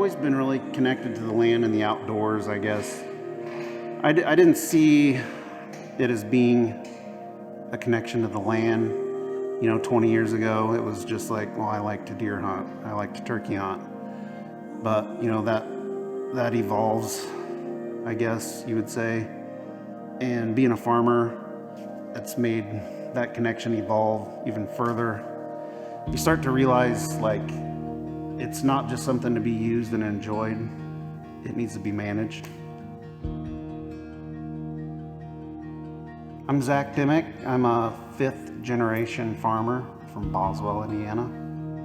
always been really connected to the land and the outdoors, I guess. I didn't see it as being a connection to the land. 20 years ago, it was just like, well, I like to deer hunt, I like to turkey hunt. But, that evolves, I guess you would say. And being a farmer, it's made that connection evolve even further. You start to realize, like, it's not just something to be used and enjoyed, it needs to be managed. I'm Zach Dimmich. I'm a 5th generation farmer from Boswell, Indiana.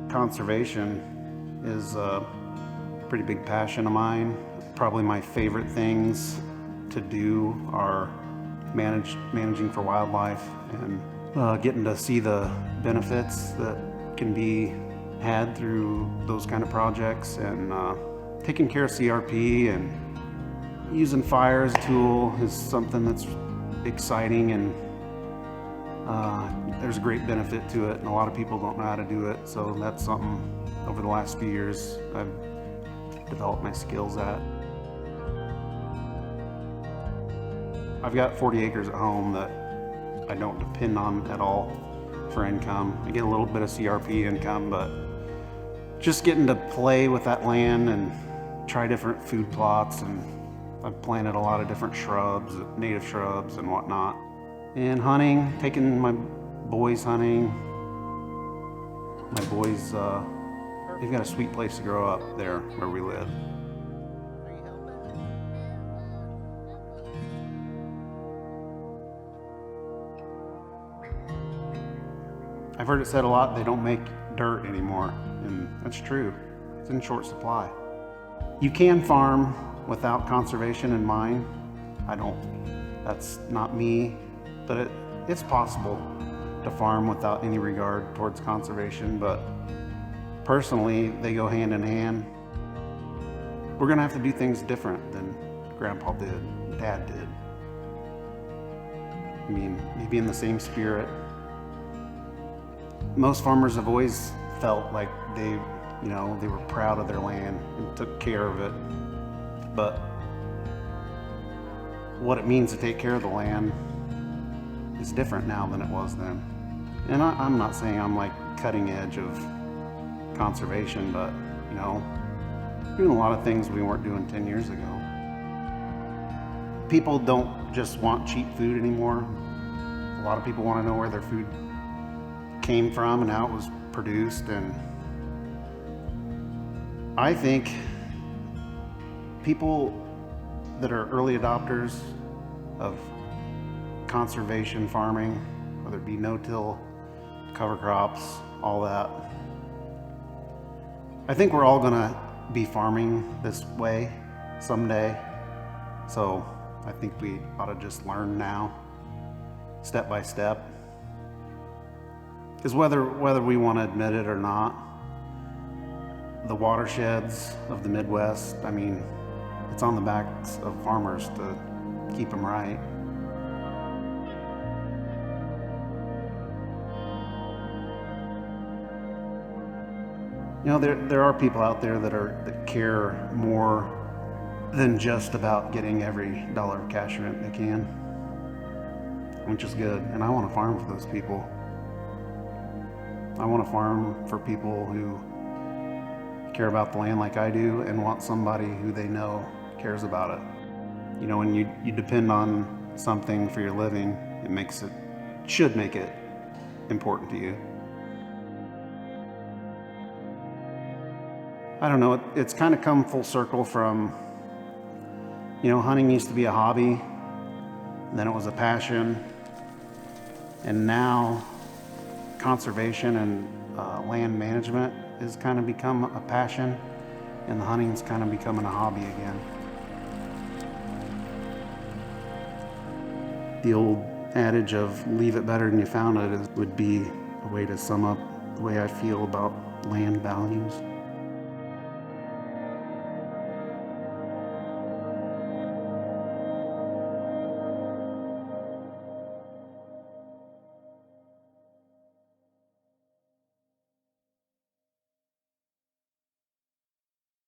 Conservation is a pretty big passion of mine. Probably my favorite things to do are managing for wildlife and getting to see the benefits that can be had through those kind of projects, and taking care of CRP and using fire as a tool is something that's exciting, and there's a great benefit to it, and a lot of people don't know how to do it, so that's something over the last few years I've developed my skills at. I've got 40 acres at home that I don't depend on at all for income. I get a little bit of CRP income, but just getting to play with that land and try different food plots, and I've planted a lot of different shrubs, native shrubs and whatnot. And hunting, taking my boys hunting. My boys, they've got a sweet place to grow up there where we live. I've heard it said a lot, they don't make dirt anymore, and that's true. It's in short supply. You can farm without conservation in mind. That's not me, but it's possible to farm without any regard towards conservation, but personally, they go hand in hand. We're gonna have to do things different than Grandpa did, Dad did. I mean, maybe in the same spirit. Most farmers have always felt like they were proud of their land and took care of it. But what it means to take care of the land is different now than it was then. And I'm not saying I'm like cutting edge of conservation, but doing a lot of things we weren't doing 10 years ago. People don't just want cheap food anymore. A lot of people want to know where their food came from and how it was produced, and I think people that are early adopters of conservation farming, whether it be no-till, cover crops, all that, I think we're all gonna be farming this way someday. So I think we ought to just learn now, step by step. Because whether we want to admit it or not, the watersheds of the Midwest, I mean, it's on the backs of farmers to keep them right. There are people out there that care more than just about getting every dollar of cash rent they can, which is good, and I want to farm for those people. I want to farm for people who care about the land like I do and want somebody who they know cares about it. When you depend on something for your living, it should make it important to you. I don't know, it's kind of come full circle from, hunting used to be a hobby, then it was a passion, and now conservation and land management has kind of become a passion, and the hunting's kind of becoming a hobby again. The old adage of leave it better than you found it would be a way to sum up the way I feel about land values.